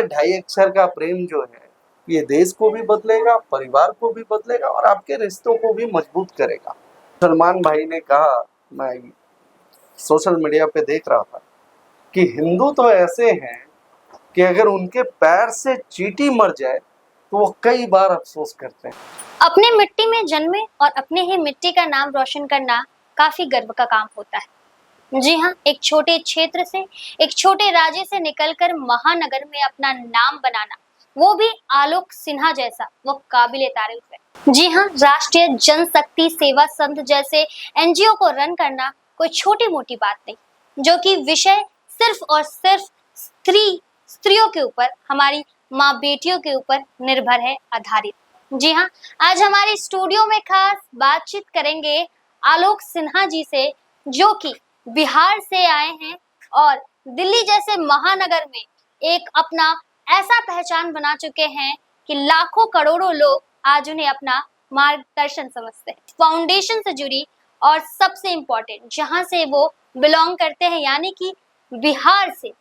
ढाई अक्षर का प्रेम जो है ये देश को भी बदलेगा, परिवार को भी बदलेगा और आपके रिश्तों को भी मजबूत करेगा। सलमान भाई ने कहा, मैं सोशल मीडिया पे देख रहा था कि हिंदू तो ऐसे हैं कि अगर उनके पैर से चींटी मर जाए तो वो कई बार अफसोस करते हैं। अपने मिट्टी में जन्मे और अपने ही मिट्टी का नाम रोशन करना काफी गर्व का काम होता है। जी हाँ, एक छोटे क्षेत्र से, एक छोटे राज्य से निकलकर महानगर में अपना नाम बनाना, वो भी आलोक सिन्हा जैसा, वो काबिले तारीफ है। जी हाँ, राष्ट्रीय जनशक्ति सेवा संघ जैसे एनजीओ को रन करना कोई छोटी मोटी बात नहीं, जो कि विषय सिर्फ और सिर्फ स्त्रियों के ऊपर, हमारी माँ बेटियों के ऊपर निर्भर है, आधारित। जी हाँ, आज हमारे स्टूडियो में खास बातचीत करेंगे आलोक सिन्हा जी से, जो कि बिहार से आए हैं और दिल्ली जैसे महानगर में एक अपना ऐसा पहचान बना चुके हैं कि लाखों करोड़ों लोग आज उन्हें अपना मार्गदर्शन समझते हैं। फाउंडेशन से जुड़ी और सबसे इम्पोर्टेंट जहां से वो बिलोंग करते हैं, यानी कि बिहार से,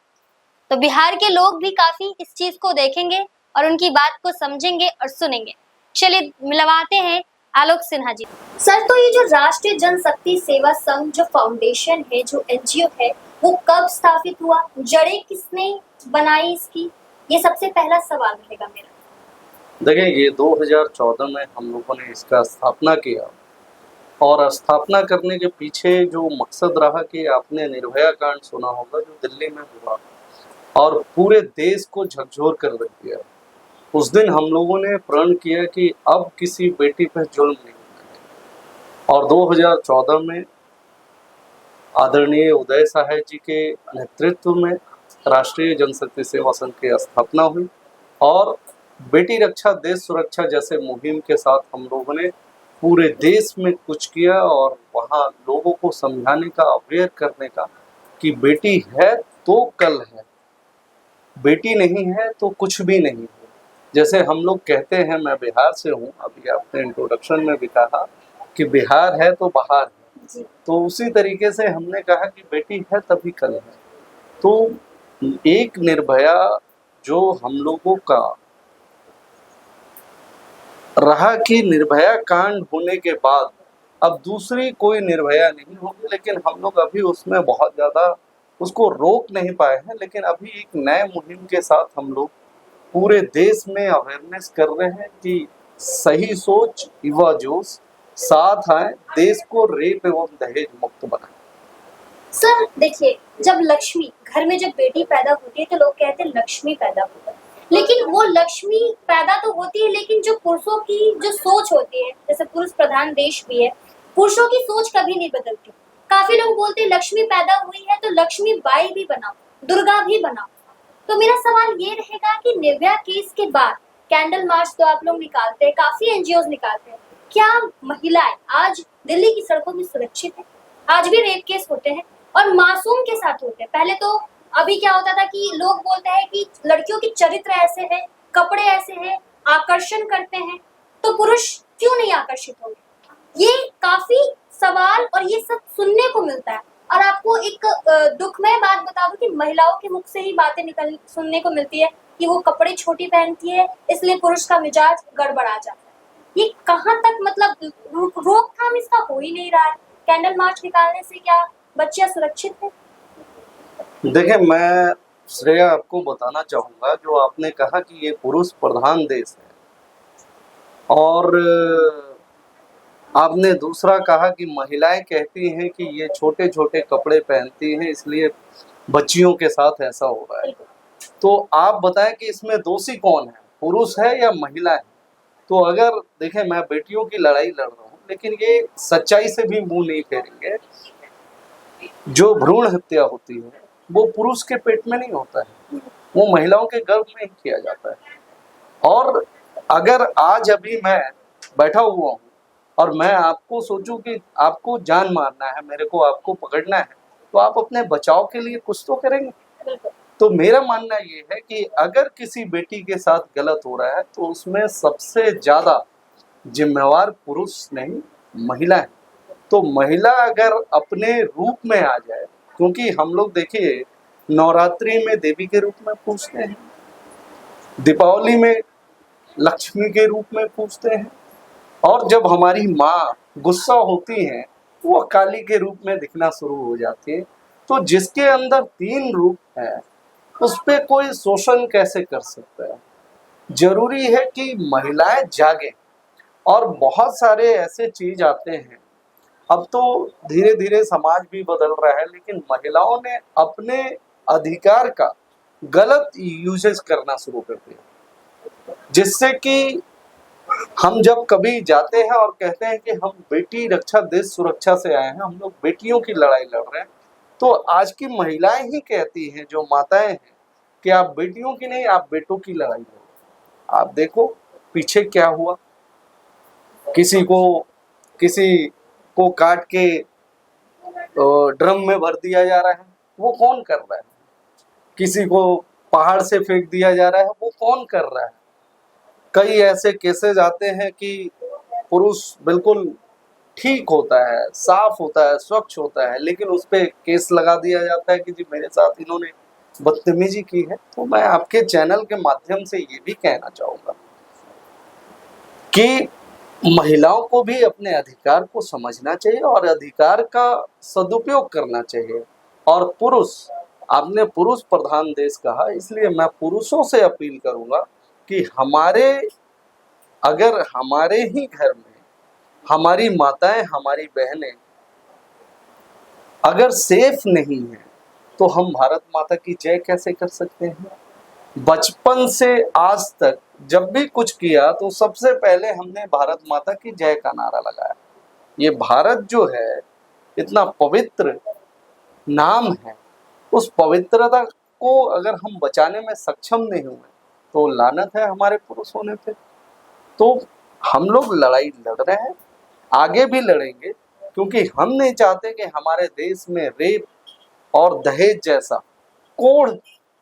तो बिहार के लोग भी काफी इस चीज को देखेंगे और उनकी बात को समझेंगे और सुनेंगे। चलिए मिलवाते हैं आलोक सिन्हा जी। सर, तो ये जो राष्ट्रीय जनशक्ति सेवा संघ जो फाउंडेशन है, जो एनजीओ है, वो कब स्थापित हुआ, जड़ें किसने बनाई इसकी, ये सबसे पहला सवाल रहेगा मेरा। देखिए, ये 2014 में हम लोगों ने इसका स्थापना किया और स्थापना करने के पीछे जो मकसद रहा कि आपने निर्भया कांड सुना होगा जो दिल्ली में हुआ और पूरे देश को झकझोर कर रख दिया। उस दिन हम लोगों ने प्रण किया कि अब किसी बेटी पर जुल्म नहीं होगा और 2014 में आदरणीय उदय साहे जी के नेतृत्व में राष्ट्रीय जनशक्ति सेवा संघ की स्थापना हुई और बेटी रक्षा देश सुरक्षा जैसे मुहिम के साथ हम लोगों ने पूरे देश में कुछ किया और वहाँ लोगों को समझाने का, अवेयर करने का कि बेटी है तो कल है, बेटी नहीं है तो कुछ भी नहीं है। जैसे हम लोग कहते हैं, मैं बिहार से हूँ, अभी आपने इंट्रोडक्शन में भी कहा कि बिहार है तो बहार है, तो उसी तरीके से हमने कहा कि बेटी है तभी कल है। तो एक निर्भया जो हम लोगों का रहा कि निर्भया कांड होने के बाद अब दूसरी कोई निर्भया नहीं होगी, लेकिन हम लोग अभी उसमें बहुत ज़्यादा उसको रोक नहीं पाए हैं। लेकिन अभी एक नए मुहिम के साथ हम लोग पूरे देश में अवेयरनेस कर रहे हैं कि सही सोच, युवा जोश साथ आए, देश को रेप एवं दहेज मुक्त बनाए। सर देखिए, जब लक्ष्मी घर में, जब बेटी पैदा होती है तो लोग कहते हैं लक्ष्मी पैदा होता है, लेकिन वो लक्ष्मी पैदा तो होती है, लेकिन जो पुरुषों की जो सोच होती है, जैसे पुरुष प्रधान देश भी है, पुरुषों की सोच कभी नहीं बदलती। काफी लोग बोलते हैं लक्ष्मी पैदा हुई है तो लक्ष्मी बाई भी बनाओ, दुर्गा भी बनाओ। तो मेरा सवाल ये रहेगा कि निर्भया केस के बाद कैंडल मार्च तो आप लोग निकालते हैं, काफी एनजीओ निकालते हैं, क्या महिलाएं आज दिल्ली की सड़कों में सुरक्षित है? आज भी रेप केस होते हैं और मासूम के साथ होते हैं। पहले तो, अभी क्या होता था कि लोग बोलते हैं कि लड़कियों की चरित्र ऐसे है, कपड़े ऐसे हैं, आकर्षण करते हैं, तो पुरुष क्यों नहीं आकर्षित होंगे? ये काफी सवाल और ये सब सुनने को मिलता है। और आपको एक दुखमय बात बता दूं कि महिलाओं के मुख से ही बातें सुनने को मिलती है कि वो कपड़े छोटी पहनती है इसलिए पुरुष का मिजाज गड़बड़ा जाता है। ये कहाँ तक, मतलब रोकथाम इसका हो ही नहीं रहा है। कैंडल मार्च निकालने से क्या बच्चियां सुरक्षित है? देखिए, मैं श्रेया आपको बताना चाहूँगा, जो आपने कहा कि ये पुरुष प्रधान देश है और आपने दूसरा कहा कि महिलाएं कहती हैं कि ये छोटे छोटे कपड़े पहनती हैं इसलिए बच्चियों के साथ ऐसा हो रहा है। तो आप बताएं कि इसमें दोषी कौन है, पुरुष है या महिला है? तो अगर देखें, मैं बेटियों की लड़ाई लड़ रहा हूँ, लेकिन ये सच्चाई से भी मुंह नहीं फेरेंगे। जो भ्रूण हत्या होती है वो पुरुष के पेट में नहीं होता है, वो महिलाओं के गर्भ में ही किया जाता है। और अगर आज अभी मैं बैठा हुआ हूँ और मैं आपको सोचूं कि आपको जान मारना है, मेरे को आपको पकड़ना है, तो आप अपने बचाव के लिए कुछ तो करेंगे। तो मेरा मानना ये है कि अगर किसी बेटी के साथ गलत हो रहा है तो उसमें सबसे ज्यादा जिम्मेवार पुरुष नहीं, महिला है। तो महिला अगर अपने रूप में आ जाए, क्योंकि हम लोग देखिए नवरात्रि में देवी के रूप में पूजते हैं, दीपावली में लक्ष्मी के रूप में पूजते हैं, और जब हमारी माँ गुस्सा होती हैं वो काली के रूप में दिखना शुरू हो जाती है। तो जिसके अंदर 3 रूप है उस पे कोई शोषण कैसे कर सकता है? जरूरी है कि महिलाएं जागें, और बहुत सारे ऐसे चीज आते हैं। अब तो धीरे धीरे समाज भी बदल रहा है, लेकिन महिलाओं ने अपने अधिकार का गलत यूजेस करना शुरू कर दिया, जिससे कि हम जब कभी जाते हैं और कहते हैं कि हम बेटी रक्षा देश सुरक्षा से आए हैं, हम लोग बेटियों की लड़ाई लड़ रहे हैं, तो आज की महिलाएं ही कहती हैं, जो माताएं हैं, कि आप बेटियों की नहीं, आप बेटों की लड़ाई लड़ो। आप देखो पीछे क्या हुआ, किसी को काट के ड्रम में भर दिया जा रहा है, वो कौन कर रहा है? किसी को पहाड़ से फेंक दिया जा रहा है, वो कौन कर रहा है? कई ऐसे केसेस आते हैं कि पुरुष बिल्कुल ठीक होता है, साफ होता है, स्वच्छ होता है, लेकिन उस पे केस लगा दिया जाता है कि जी मेरे साथ इन्होंने बदतमीजी की है। तो मैं आपके चैनल के माध्यम से ये भी कहना चाहूंगा कि महिलाओं को भी अपने अधिकार को समझना चाहिए और अधिकार का सदुपयोग करना चाहिए। और पुरुष, आपने पुरुष प्रधान देश कहा, इसलिए मैं पुरुषों से अपील करूंगा कि अगर हमारे ही घर में हमारी माताएं, हमारी बहनें अगर सेफ नहीं है तो हम भारत माता की जय कैसे कर सकते हैं? बचपन से आज तक जब भी कुछ किया तो सबसे पहले हमने भारत माता की जय का नारा लगाया। ये भारत जो है इतना पवित्र नाम है, उस पवित्रता को अगर हम बचाने में सक्षम नहीं हुए तो लानत है हमारे पुरुष होने पे। तो हम लोग लड़ाई लड़ रहे हैं, आगे भी लड़ेंगे, क्योंकि हम नहीं चाहते कि हमारे देश में रेप और दहेज जैसा कोढ़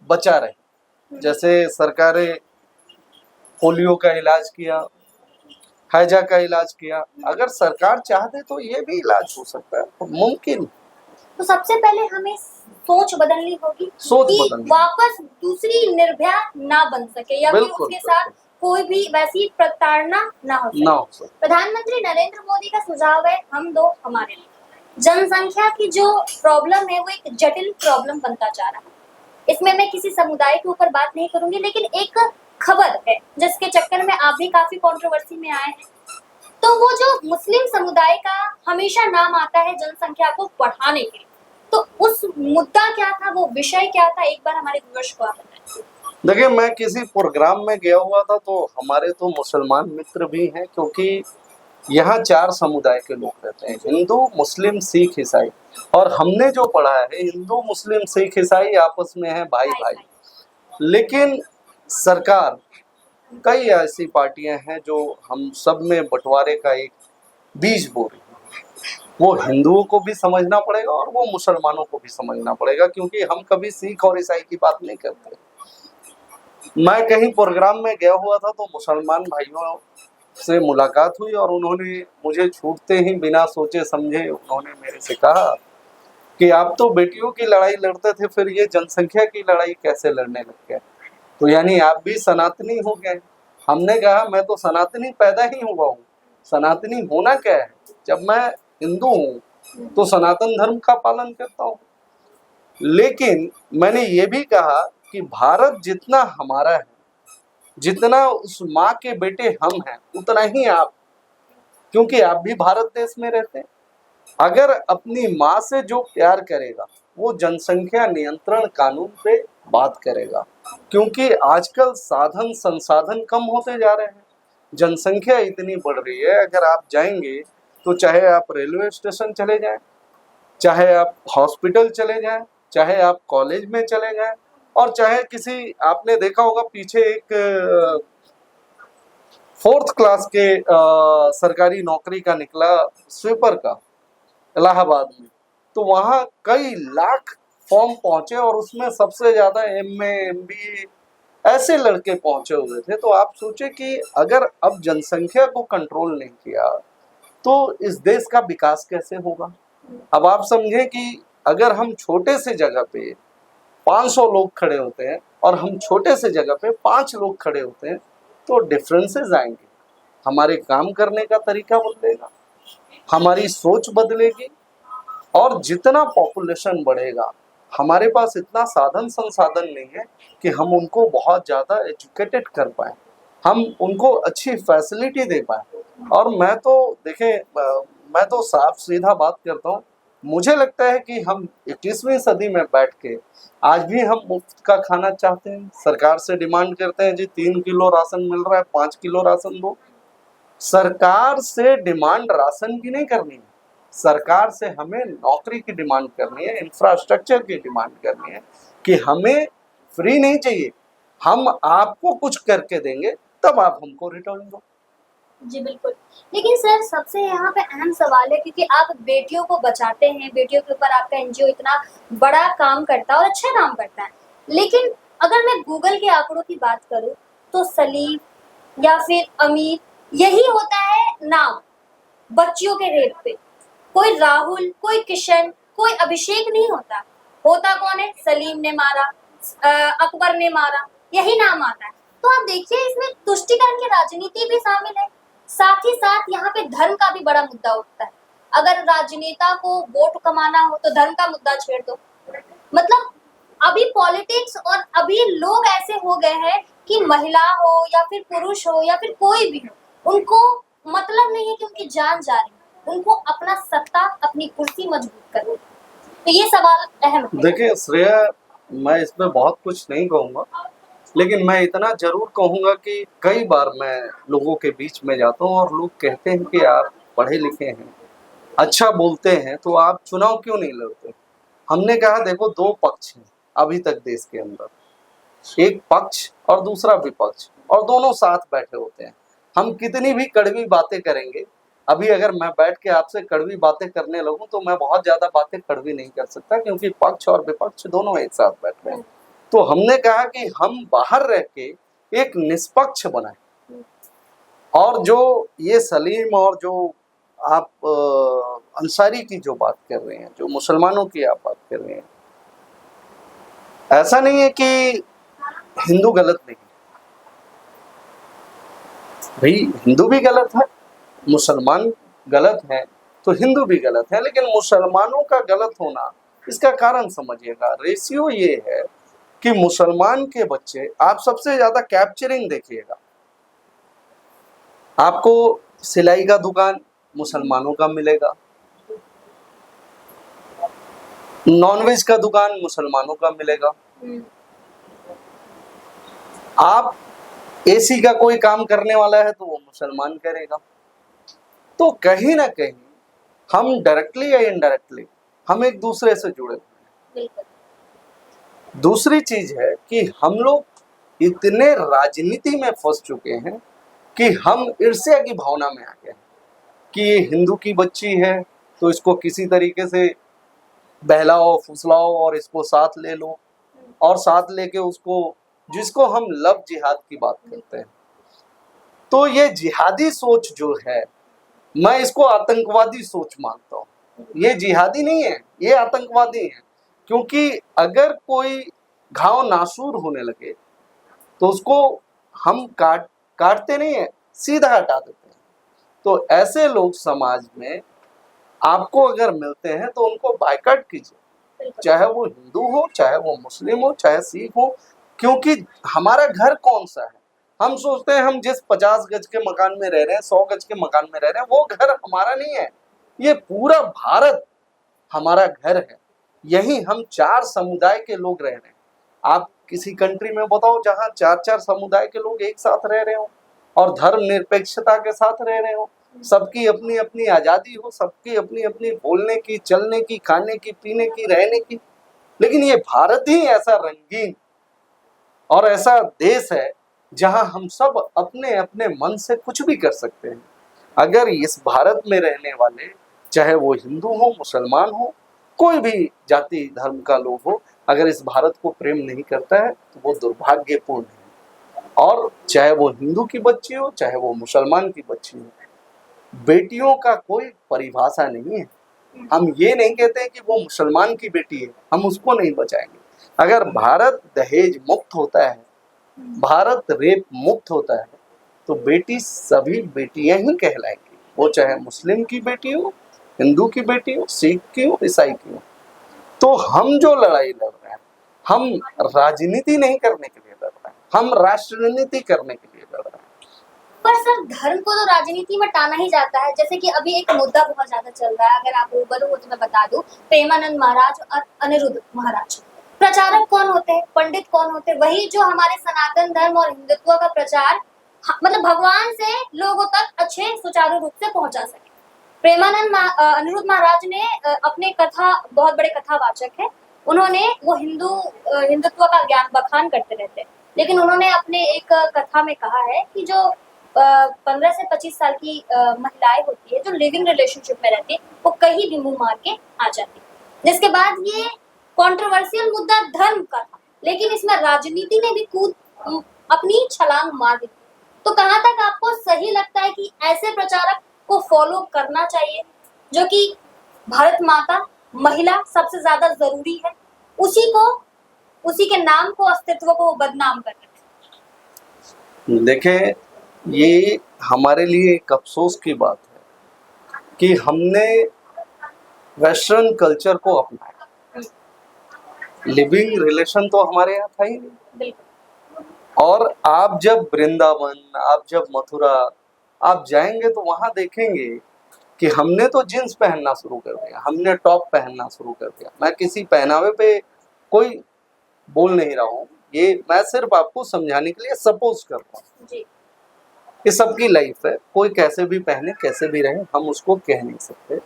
बचा रहे। जैसे सरकारें पोलियो का इलाज किया, हैजा का इलाज किया, अगर सरकार चाहते तो ये भी इलाज हो सकता है, तो मुमकिन। तो सबसे पहले हमें सोच बदलनी होगी कि वापस दूसरी निर्भया ना बन सके, या फिर उसके साथ कोई भी वैसी प्रताड़ना ना हो सके। प्रधानमंत्री नरेंद्र मोदी का सुझाव है, हम दो हमारे लिए। जनसंख्या की जो प्रॉब्लम है वो एक जटिल प्रॉब्लम बनता जा रहा है। इसमें मैं किसी समुदाय के ऊपर बात नहीं करूंगी, लेकिन एक खबर है जिसके चक्कर में आप भी काफी कंट्रोवर्सी में आए हैं। तो वो जो मुस्लिम समुदाय का हमेशा नाम आता है जनसंख्या को बढ़ाने के लिए, तो उस मुद्दा क्या था, वो विषय क्या था, एक बार हमारे व्यूअर्स को आप बताइए। देखिए, मैं किसी प्रोग्राम में गया हुआ था, तो हमारे तो मुसलमान मित्र भी हैं, क्योंकि यहाँ 4 समुदाय के लोग रहते हैं, हिंदू, मुस्लिम, सिख, ईसाई। और हमने जो पढ़ा है हिंदू, मुस्लिम, सिख, ईसाई आपस में है भाई भाई। लेकिन सरकार, कई ऐसी पार्टियां हैं जो हम सब में बंटवारे का एक बीज बो रही है। वो हिंदुओं को भी समझना पड़ेगा और वो मुसलमानों को भी समझना पड़ेगा, क्योंकि हम कभी सिख और ईसाई की बात नहीं करते। मैं कहीं प्रोग्राम में गया हुआ था तो मुसलमान भाइयों से मुलाकात हुई और उन्होंने मुझे छूटते ही बिना सोचे समझे उन्होंने मेरे से कहा कि आप तो बेटियों की लड़ाई लड़ते थे, फिर ये जनसंख्या की लड़ाई कैसे लड़ने लग गए? तो यानी आप भी सनातनी हो गए। हमने कहा मैं तो सनातनी पैदा ही हुआ हूँ। सनातनी होना क्या है? जब मैं हिंदू हूँ तो सनातन धर्म का पालन करता हूँ। लेकिन मैंने ये भी कहा कि भारत जितना हमारा है, जितना उस माँ के बेटे हम हैं, उतना ही आप, क्योंकि आप भी भारत देश में रहते हैं। अगर अपनी माँ से जो प्यार करेगा वो जनसंख्या नियंत्रण कानून पे बात करेगा, क्योंकि आजकल साधन संसाधन कम होते जा रहे हैं, जनसंख्या इतनी बढ़ रही है। अगर आप जाएंगे तो चाहे आप रेलवे स्टेशन चले जाएं, चाहे आप हॉस्पिटल चले जाएं, चाहे आप कॉलेज में चले जाएं, और चाहे किसी, आपने देखा होगा पीछे एक 4th क्लास के सरकारी नौकरी का निकला, स्वीपर का, इलाहाबाद में। तो वहाँ कई लाख फॉर्म पहुंचे और उसमें सबसे ज्यादा MA MBA ऐसे लड़के पहुंचे हुए थे। तो आप सोचे कि अगर अब जनसंख्या को कंट्रोल नहीं किया तो इस देश का विकास कैसे होगा? अब आप समझे कि अगर हम छोटे से जगह पे 500 लोग खड़े होते हैं और हम छोटे से जगह पे 5 लोग खड़े होते हैं, तो डिफरेंसेस आएंगे। हमारे काम करने का तरीका बदलेगा, हमारी सोच बदलेगी, और जितना पॉपुलेशन बढ़ेगा, हमारे पास इतना साधन संसाधन नहीं है कि हम उनको बहुत ज़्यादा एजुकेटेड कर पाए, हम उनको अच्छी फैसिलिटी दे पाए। और मैं तो देखें, मैं तो साफ सीधा बात करता हूँ, मुझे लगता है कि हम 21वीं सदी में बैठ के आज भी हम मुफ्त का खाना चाहते हैं, सरकार से डिमांड करते हैं जी 3 किलो राशन मिल रहा है, 5 किलो राशन दो। सरकार से डिमांड राशन की नहीं करनी है, सरकार से हमें नौकरी की डिमांड करनी है, इंफ्रास्ट्रक्चर की डिमांड करनी है कि हमें फ्री नहीं चाहिए, हम आपको कुछ करके देंगे तब आप हमको रिटर्न दो। जी बिल्कुल। लेकिन सर, सबसे यहाँ पे अहम सवाल है, क्योंकि आप बेटियों को बचाते हैं, बेटियों के ऊपर आपका एनजीओ इतना बड़ा काम करता है और अच्छा काम करता है, लेकिन अगर मैं गूगल के आंकड़ों की बात करूँ तो सलीम या फिर अमीर, यही होता है नाम बच्चियों के रेप पे। कोई राहुल, कोई किशन, कोई अभिषेक नहीं होता। होता कौन है? सलीम ने मारा, अकबर ने मारा, यही नाम आता है। तो आप देखिए, इसमें तुष्टीकरण की राजनीति भी शामिल है। साथ ही साथ यहाँ पे धर्म का भी बड़ा मुद्दा उठता है। अगर राजनेता को वोट कमाना हो तो धर्म का मुद्दा छेड़ दो। मतलब अभी पॉलिटिक्स और अभी लोग ऐसे हो गए हैं कि महिला हो या फिर पुरुष हो या फिर कोई भी हो, उनको मतलब नहीं है कि उनकी जान जा रही है, उनको अपना सत्ता, अपनी कुर्सी मजबूत करनी है। तो ये सवाल अहम है। देखिए श्रेया, मैं इसमें बहुत कुछ नहीं कहूँगा, लेकिन मैं इतना जरूर कहूँगा कि कई बार मैं लोगों के बीच में जाता हूँ और लोग कहते हैं कि आप पढ़े लिखे हैं, अच्छा बोलते हैं, तो आप चुनाव क्यों नहीं लड़ते। हमने कहा देखो, दो पक्ष हैं अभी तक देश के अंदर, एक पक्ष और दूसरा विपक्ष, और दोनों साथ बैठे होते हैं। हम कितनी भी कड़वी बातें करेंगे, अभी अगर मैं बैठ के आपसे कड़वी बातें करने लगूं तो मैं बहुत ज्यादा बातें कड़वी नहीं कर सकता, क्योंकि पक्ष और विपक्ष दोनों एक साथ बैठ रहे हैं। तो हमने कहा कि हम बाहर रह के एक निष्पक्ष बनाए, और जो ये सलीम और जो आप अंसारी की जो बात कर रहे हैं, जो मुसलमानों की आप बात कर रहे हैं, ऐसा नहीं है कि हिंदू गलत नहीं, भाई हिंदू भी गलत है, मुसलमान गलत है, तो हिंदू भी गलत है। लेकिन मुसलमानों का गलत होना, इसका कारण समझिएगा, रेशियो ये है कि मुसलमान के बच्चे, आप सबसे ज्यादा कैप्चरिंग देखिएगा, आपको सिलाई का दुकान मुसलमानों का मिलेगा, नॉनवेज का दुकान मुसलमानों का मिलेगा, आप एसी का कोई काम करने वाला है तो वो मुसलमान करेगा। तो कहीं ना कहीं हम डायरेक्टली या इनडायरेक्टली हम एक दूसरे से जुड़े हुए हैं। दूसरी चीज है कि हम लोग इतने राजनीति में फंस चुके हैं कि हम ईर्ष्या की भावना में आ गए हैं कि ये हिंदू की बच्ची है तो इसको किसी तरीके से बहलाओ फुसलाओ और इसको साथ ले लो, और साथ लेके उसको, जिसको हम लव जिहाद की बात करते हैं, तो ये जिहादी सोच जो है, मैं इसको आतंकवादी सोच मानता हूँ। ये जिहादी नहीं है, ये आतंकवादी है। क्योंकि अगर कोई घाव नासूर होने लगे तो उसको हम काटते नहीं है, सीधा हटा देते हैं। तो ऐसे लोग समाज में आपको अगर मिलते हैं तो उनको बायकॉट कीजिए, चाहे वो हिंदू हो, चाहे वो मुस्लिम हो, चाहे सिख हो। क्योंकि हमारा घर कौन सा है, हम सोचते हैं हम जिस 50 गज के मकान में रह रहे हैं, 100 गज के मकान में रह रहे हैं, वो घर हमारा नहीं है। ये पूरा भारत हमारा घर है, यही हम 4 समुदाय के लोग रह रहे हैं। आप किसी कंट्री में बताओ जहाँ 4-4 समुदाय के लोग एक साथ रह रहे हो और धर्म निरपेक्षता के साथ रह रहे हो, सबकी अपनी अपनी आजादी हो, सबकी अपनी अपनी बोलने की, चलने की, खाने की, पीने की, रहने की। लेकिन ये भारत ही ऐसा रंगीन और ऐसा देश है जहां हम सब अपने अपने मन से कुछ भी कर सकते हैं। अगर इस भारत में रहने वाले, चाहे वो हिंदू हो, मुसलमान हो, कोई भी जाति धर्म का लोग हो, अगर इस भारत को प्रेम नहीं करता है तो वो दुर्भाग्यपूर्ण है। और चाहे वो हिंदू की बच्ची हो, चाहे वो मुसलमान की बच्ची हो, बेटियों का कोई परिभाषा नहीं है। हम ये नहीं कहते कि वो मुसलमान की बेटी है हम उसको नहीं बचाएंगे, अगर भारत दहेज मुक्त होता है, भारत रेप मुक्त होता है, तो बेटी सभी बेटियां ही कहलाएंगी, वो चाहे मुस्लिम की बेटी हो, हिंदू की बेटी हो, सिख की हो, ईसाई की हो। तो हम जो लड़ाई लड़ रहे हैं, हम राजनीति नहीं करने के लिए लड़ रहे हैं, हम राष्ट्रनीति करने के लिए लड़ रहे हैं। पर सर, धर्म को तो राजनीति में टाना ही जाता है। जैसे कि अभी एक मुद्दा बहुत ज्यादा चल रहा है, अगर आप रूबरू हो तो मैं बता दूं, प्रेमानंद महाराज और अनिरुद्ध महाराज। प्रचारक कौन होते हैं, पंडित कौन होते हैं? वही जो हमारे सनातन धर्म और हिंदुत्व का प्रचार मतलब भगवान से लोगों तक अच्छे सुचारू रूप से पहुंचा सके। अनिरुद्ध महाराज ने अपने कथा, बहुत बड़े कथावाचक है, उन्होंने वो हिंदुत्व का ज्ञान बखान करते रहते हैं, लेकिन उन्होंने अपने एक कथा में कहा है कि जो 15 से 25 साल की महिलाएं होती है जो लिविंग रिलेशनशिप में रहती है, वो कहीं भी मुंह मार के आ जाती है। जिसके बाद ये कंट्रोवर्शियल मुद्दा धर्म का था, लेकिन इसमें राजनीति ने भी अपनी छलांग मार दी। तो कहाँ तक आपको सही लगता है कि ऐसे प्रचारक को फॉलो करना चाहिए, जो कि भारत माता, महिला सबसे ज्यादा जरूरी है, उसी के नाम को, अस्तित्व को बदनाम कर रहे हैं? देखें, ये हमारे लिए एक अफसोस की बात है कि हमने वेस्टर्न कल्चर को अपनाया। लिविंग रिलेशन तो हमारे यहाँ था ही नहीं। और आप जब वृंदावन, आप जब मथुरा आप जाएंगे तो वहां देखेंगे कि हमने तो जींस पहनना शुरू कर दिया, हमने टॉप पहनना शुरू कर दिया। मैं किसी पहनावे पे कोई बोल नहीं रहा हूँ, ये मैं सिर्फ आपको समझाने के लिए सपोज कर रहा हूँ। ये सबकी लाइफ है, कोई कैसे भी पहने, कैसे भी रहे, हम उसको कह नहीं सकते।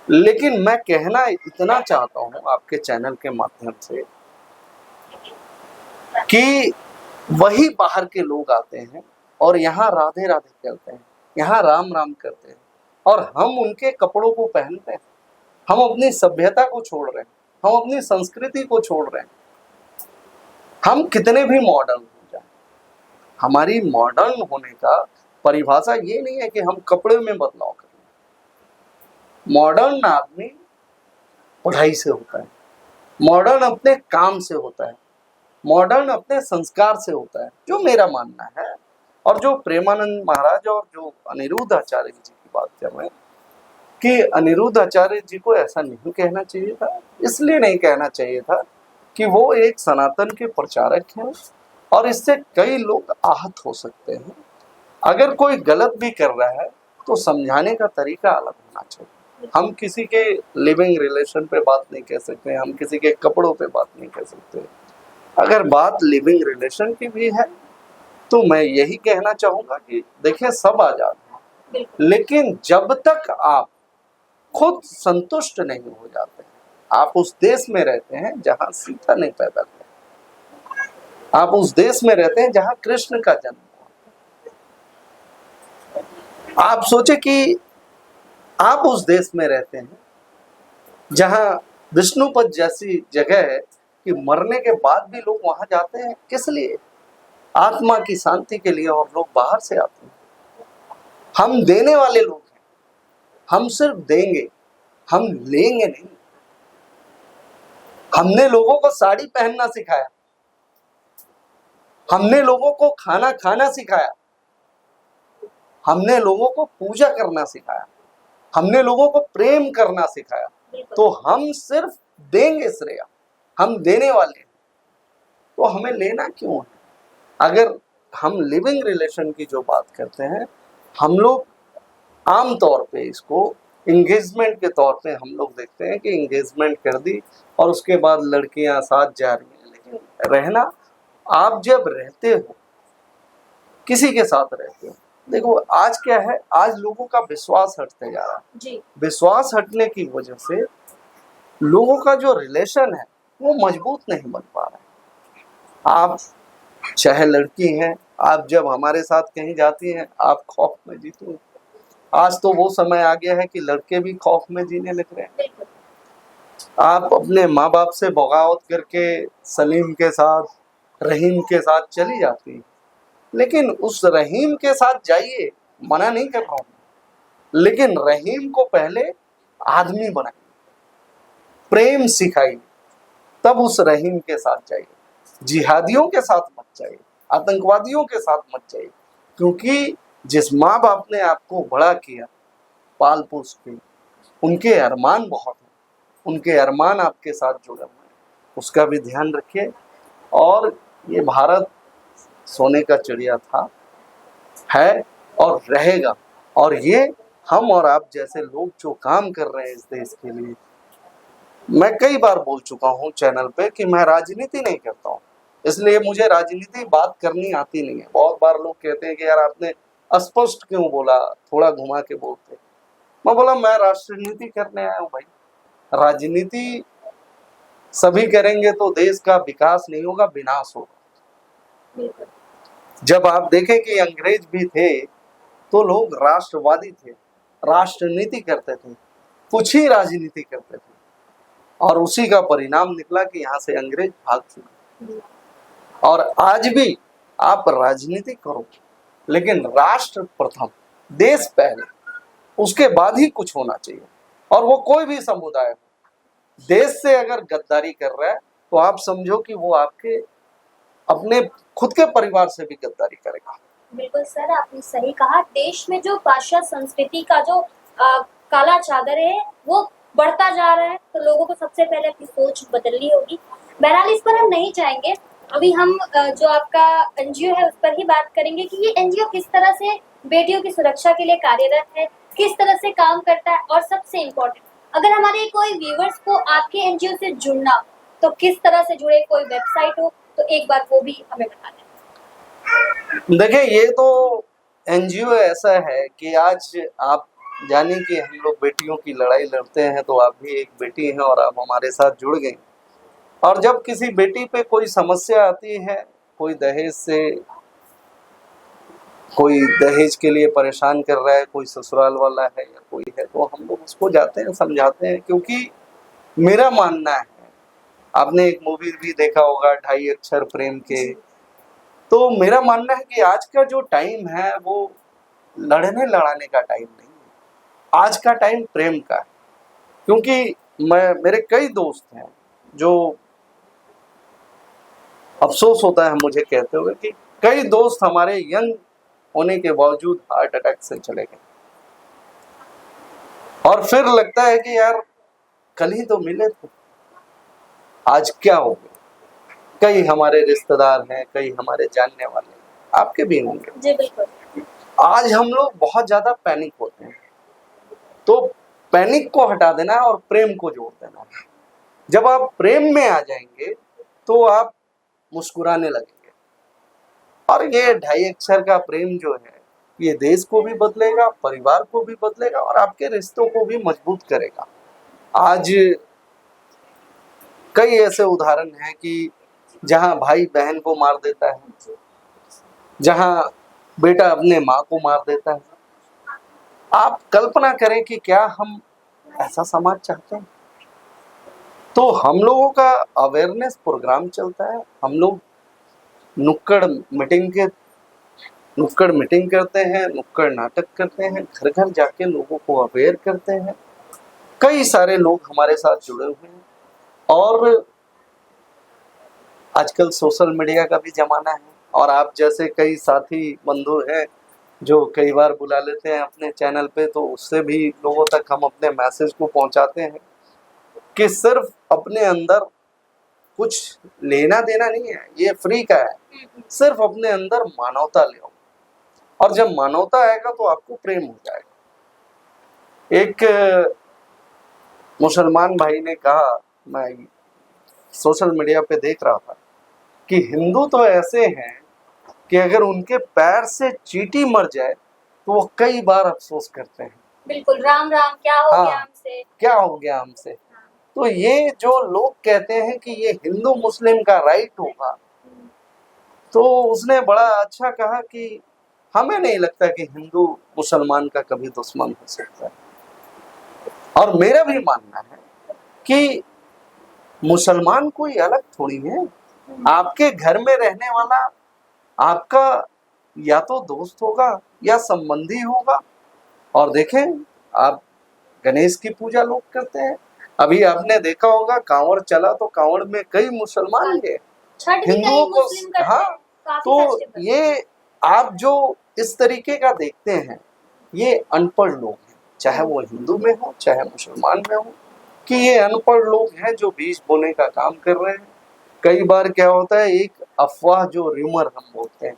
लेकिन मैं कहना इतना चाहता हूँ आपके चैनल के माध्यम से कि वही बाहर के लोग आते हैं और यहाँ राधे राधे करते हैं, यहाँ राम राम करते हैं, और हम उनके कपड़ों को पहनते हैं। हम अपनी सभ्यता को छोड़ रहे हैं, हम अपनी संस्कृति को छोड़ रहे हैं। हम कितने भी मॉडर्न हो जाए, हमारी मॉडर्न होने का परिभाषा ये नहीं है कि हम कपड़े में बदलाव करें। मॉडर्न आदमी पढ़ाई से होता है, मॉडर्न अपने काम से होता है, मॉडर्न अपने संस्कार से होता है, जो मेरा मानना है। और जो प्रेमानंद महाराज और जो अनिरुद्ध आचार्य जी की बात कर रहे हैं कि अनिरुद्ध आचार्य जी को ऐसा नहीं कहना चाहिए था, इसलिए नहीं कहना चाहिए था कि वो एक सनातन के प्रचारक हैं और इससे कई लोग आहत हो सकते हैं। अगर कोई गलत भी कर रहा है तो समझाने का तरीका अलग होना चाहिए। हम किसी के लिविंग रिलेशन पे बात नहीं कह सकते, हम किसी के कपड़ों पे बात नहीं कह सकते। अगर बात लिविंग रिलेशन की भी है तो मैं यही कहना चाहूंगा कि देखिए, सब आजाद हैं, लेकिन जब तक आप खुद संतुष्ट नहीं हो जाते, आप उस देश में रहते हैं जहां सीता ने पैदा किया, आप उस देश में रहते हैं जहां कृष्ण का जन्म हुआ। आप सोचे कि आप उस देश में रहते हैं जहां विष्णुपद जैसी जगह है कि मरने के बाद भी लोग वहां जाते हैं, किस लिए? आत्मा की शांति के लिए, और लोग बाहर से आते हैं। हम देने वाले लोग हैं, हम सिर्फ देंगे, हम लेंगे नहीं। हमने लोगों को साड़ी पहनना सिखाया, हमने लोगों को खाना खाना सिखाया, हमने लोगों को पूजा करना सिखाया, हमने लोगों को प्रेम करना सिखाया। तो हम सिर्फ देंगे श्रेय, हम देने वाले हैं, तो हमें लेना क्यों है? अगर हम लिविंग रिलेशन की जो बात करते हैं, हम लोग आम तौर पे इसको इंगेजमेंट के तौर पे हम लोग देखते हैं कि इंगेजमेंट कर दी और उसके बाद लड़कियां साथ जा रही हैं। लेकिन रहना, आप जब रहते हो, किसी के साथ रहते हो, देखो आज क्या है, आज लोगों का विश्वास हटते जा रहा है जी। विश्वास हटने की वजह से लोगों का जो रिलेशन है वो मजबूत नहीं बन पा रहा है। आप चाहे लड़की हैं, आप जब हमारे साथ कहीं जाती हैं, आप खौफ में जीती हैं। आज तो वो समय आ गया है कि लड़के भी खौफ में जीने लग रहे हैं। आप अपने माँ बाप से बगावत करके सलीम के साथ, रहीम के साथ चली जाती हैं, लेकिन उस रहीम के साथ जाइए, मना नहीं कर रहा हूँ, लेकिन रहीम को पहले आदमी बनाइए, प्रेम सिखाइए, तब उस रहीम के साथ जाइए, जिहादियों के साथ मत जाइए, आतंकवादियों के साथ मत जाइए, क्योंकि जिस माँ बाप ने आपको बड़ा किया, पाल पोस के, उनके अरमान बहुत हैं, उनके अरमान आपके साथ जुड़े हुए हैं, उसका भी ध्यान रखिए। और ये भारत सोने का चिड़िया था, है और रहेगा। और ये हम और आप जैसे लोग जो काम कर रहे हैं इस देश के लिए, मैं कई बार बोल चुका हूँ चैनल पे कि मैं राजनीति नहीं करता हूँ, इसलिए मुझे राजनीति बात करनी आती नहीं है। बहुत बार लोग कहते हैं कि यार आपने अस्पष्ट क्यों बोला, थोड़ा घुमा के बोलते। मैं बोला मैं राष्ट्रनीति करने आया हूँ भाई। राजनीति सभी करेंगे तो देश का विकास नहीं होगा, विनाश होगा। जब आप देखें कि अंग्रेज भी थे तो लोग राष्ट्रवादी थे, राष्ट्रनीति करते थे, कुछ ही राजनीति करते थे, और उसी का परिणाम निकला कि यहाँ से अंग्रेज भाग चुके। और आज भी आप राजनीति करो, लेकिन राष्ट्र प्रथम, देश पहले, उसके बाद ही कुछ होना चाहिए। और वो कोई भी समुदाय हो, देश से अगर गद्दारी कर रहा है तो आप समझो कि वो आपके अपने खुद के परिवार से भी गद्दारी करेगा। बिल्कुल सर, आपने सही कहा। देश में जो पाश्चात्य संस्कृति का जो काला चादर है वो बढ़ता जा रहा है, तो लोगों को सबसे पहले अपनी सोच बदलनी होगी। बहरहाल इस पर हम नहीं जाएंगे, अभी हम जो आपका एनजीओ है उस पर ही बात करेंगे कि ये एनजीओ किस तरह से बेटियों की सुरक्षा के लिए कार्यरत है, किस तरह से काम करता है, और सबसे इम्पोर्टेंट, अगर हमारे कोई व्यूवर्स को आपके एनजीओ से जुड़ना हो तो किस तरह से जुड़े, कोई वेबसाइट हो तो एक बार वो भी हमें बता दें। देखिए, ये तो एनजीओ ऐसा है कि आज आप जाने कि हम लोग बेटियों की लड़ाई लड़ते हैं, तो आप भी एक बेटी हैं और आप हमारे साथ जुड़ गए। और जब किसी बेटी पे कोई समस्या आती है, कोई दहेज के लिए परेशान कर रहा है, कोई ससुराल वाला है या कोई है, तो हम लोग उसको जाते हैं, समझाते हैं। क्योंकि मेरा मानना है, आपने एक मूवी भी देखा होगा 2.5 अक्षर प्रेम के, तो मेरा मानना है कि आज का जो टाइम है वो लड़ने लड़ाने का टाइम नहीं है, आज का टाइम प्रेम का है। क्योंकि मेरे कई दोस्त हैं जो, अफसोस होता है मुझे कहते हुए कि कई दोस्त हमारे यंग होने के बावजूद हार्ट अटैक से चले गए, और फिर लगता है कि यार कल ही तो मिले थे, आज क्या हो गया। कई हमारे रिश्तेदार हैं, कई हमारे जानने वाले, आपके भी होंगे। जी बिल्कुल। आज हम लोग बहुत ज्यादा पैनिक होते हैं, तो पैनिक को हटा देना है और प्रेम को जोड़ देना है। जब आप प्रेम में आ जाएंगे तो आप मुस्कुराने लगेंगे, और ये 2.5 अक्षर का प्रेम जो है, ये देश को भी बदलेगा, परिवार को भी बदलेगा, और आपके रिश्तों को भी मजबूत करेगा। आज कई ऐसे उदाहरण हैं कि जहां भाई बहन को मार देता है, जहां बेटा अपने माँ को मार देता है। आप कल्पना करें कि क्या हम ऐसा समाज चाहते हैं? तो हम लोगों का अवेयरनेस प्रोग्राम चलता है, हम लोग नुक्कड़ मीटिंग करते हैं, नुक्कड़ नाटक करते हैं, घर घर जाके लोगों को अवेयर करते हैं। कई सारे लोग हमारे साथ जुड़े हुए हैं, और आजकल सोशल मीडिया का भी जमाना है, और आप जैसे कई साथी बंधु हैं जो कई बार बुला लेते हैं अपने चैनल पे, तो उससे भी लोगों तक हम अपने मैसेज को पहुंचाते हैं कि सिर्फ अपने अंदर कुछ लेना देना नहीं है, ये फ्री का है, सिर्फ अपने अंदर मानवता ले आओ, और जब मानवता आएगा तो आपको प्रेम हो जाएगा। एक मुसलमान भाई ने कहा, मैं सोशल मीडिया पे देख रहा था, कि हिंदू तो ऐसे हैं कि अगर उनके पैर से चींटी मर जाए तो वो कई बार अफसोस करते हैं। बिल्कुल, राम राम क्या हो गया हमसे, क्या हो गया हमसे। तो ये जो लोग कहते हैं कि ये हिंदू मुस्लिम का राइट होगा, तो उसने बड़ा अच्छा कहा कि हमें नहीं लगता कि हिंदू मुसलमान का कभी दुश्मन हो सकता है। और मेरा भी मानना है कि मुसलमान कोई अलग थोड़ी है, आपके घर में रहने वाला आपका या तो दोस्त होगा या संबंधी होगा। और देखें, आप गणेश की पूजा लोग करते हैं, अभी आपने देखा होगा कांवड़ चला तो कांवड़ में कई मुसलमान गए, छठ भी कई हिंदुओं को। मुस्लिम करते हाँ, हैं, काफी तो फेस्टिवल। ये आप जो इस तरीके का देखते हैं, ये अनपढ़ लोग हैं, चाहे वो हिंदू में हो चाहे मुसलमान में हो, कि ये अनपढ़ लोग हैं जो बीज बोने का काम कर रहे हैं। कई बार क्या होता है, एक अफवाह जो र्यूमर हम बोलते हैं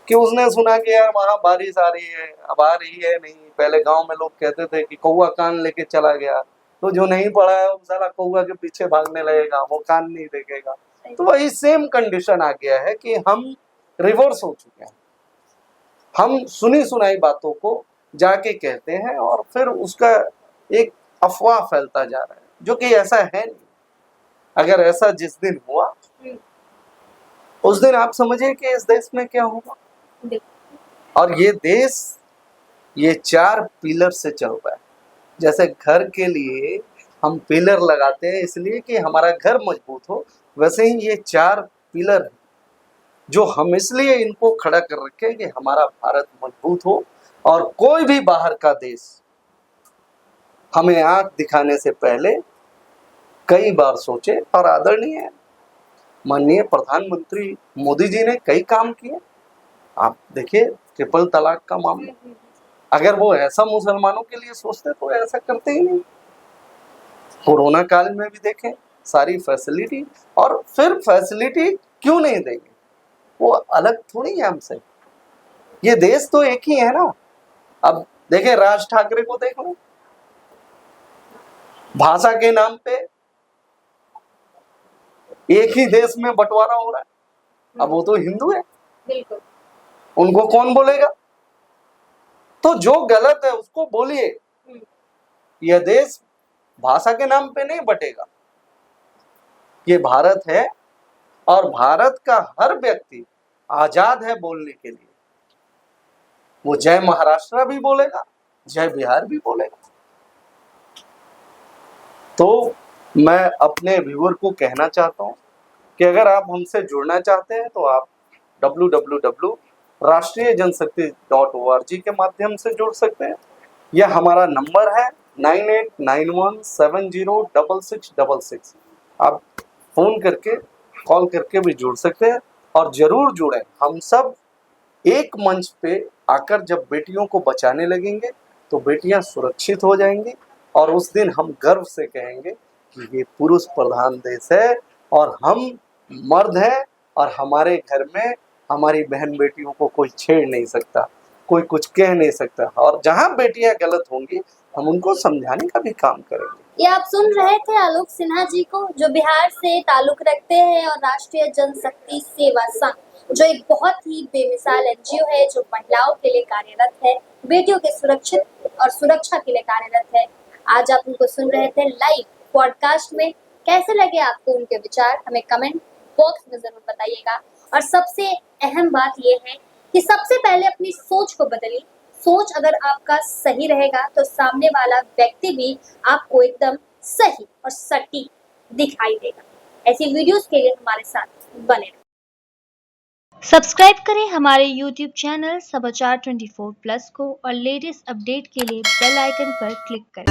कि उसने सुना कि यार वहां बारिश आ रही है, अब आ रही है नहीं। पहले गांव में लोग कहते थे कि कौवा कान लेके चला गया, तो जो नहीं पढ़ा है वो साला कौवा के पीछे भागने लगेगा, वो कान नहीं देखेगा। तो वही सेम कंडीशन आ गया है कि हम रिवर्स हो चुके हैं। हम सुनी सुनाई बातों को जाके कहते हैं और फिर उसका एक अफवाह फैलता जा रहा है, जो कि ऐसा है नहीं। अगर ऐसा जिस दिन हुआ उस दिन आप समझिए कि इस देश में क्या होगा। और ये देश ये 4 पिलर से चल रहा है। जैसे घर के लिए हम पिलर लगाते हैं इसलिए कि हमारा घर मजबूत हो, वैसे ही ये 4 पिलर हैं जो हम इसलिए इनको खड़ा कर रखे कि हमारा भारत मजबूत हो और कोई भी बाहर का देश हमें आंख दिखाने से पहले कई बार सोचे। और आदरणीय माननीय प्रधानमंत्री मोदी जी ने कई काम किए। आप देखिए ट्रिपल तलाक का मामला, अगर वो ऐसा मुसलमानों के लिए सोचते तो ऐसा करते ही नहीं। कोरोना काल में भी देखें सारी फैसिलिटी, और फिर फैसिलिटी क्यों नहीं देंगे, वो अलग थोड़ी है हमसे। ये देश तो एक ही है ना। अब देखें राज ठाकरे को देख लो, भाषा के नाम पे एक ही देश में बंटवारा हो रहा है। अब वो तो हिंदू है, बिल्कुल, उनको कौन बोलेगा। तो जो गलत है उसको बोलिए। यह देश भाषा के नाम पे नहीं बटेगा। ये भारत है और भारत का हर व्यक्ति आजाद है बोलने के लिए। वो जय महाराष्ट्र भी बोलेगा, जय बिहार भी बोलेगा। तो मैं अपने व्यूअर को कहना चाहता हूं कि अगर आप हमसे जुड़ना चाहते हैं तो आप www.rashtriyjanshakti.org के माध्यम से जुड़ सकते हैं। यह हमारा नंबर है 9891706666। आप फोन करके कॉल करके भी जुड़ सकते हैं और जरूर जुड़ें। हम सब एक मंच पे आकर जब बेटियों को बचाने लगेंगे तो बेटियां सुरक्षित हो जाएंगी और उस दिन हम गर्व से कहेंगे कि ये पुरुष प्रधान देश है और हम मर्द हैं और हमारे घर में हमारी बहन बेटियों को कोई छेड़ नहीं सकता, कोई कुछ कह नहीं सकता। और जहां बेटियां गलत होंगी हम उनको समझाने का भी काम करेंगे। ये आप सुन रहे थे आलोक सिन्हा जी को, जो बिहार से ताल्लुक रखते हैं और राष्ट्रीय जनशक्ति सेवा संघ, जो एक बहुत ही बेमिसाल एनजीओ है जो महिलाओं के लिए कार्यरत है, बेटियों के सुरक्षित और सुरक्षा के लिए कार्यरत है। आज आप उनको सुन रहे थे लाइव पॉडकास्ट में। कैसे लगे आपको उनके विचार, हमें कमेंट बॉक्स में जरूर बताइएगा। और सबसे अहम बात यह है कि सबसे पहले अपनी सोच को बदलिए। सोच अगर आपका सही रहेगा तो सामने वाला व्यक्ति भी आपको एकदम सही और सटीक दिखाई देगा। ऐसी वीडियोस के लिए हमारे साथ बने रहें। सब्सक्राइब करें हमारे YouTube चैनल समाचार 24+ को और लेटेस्ट अपडेट के लिए बेल आइकन पर क्लिक करें।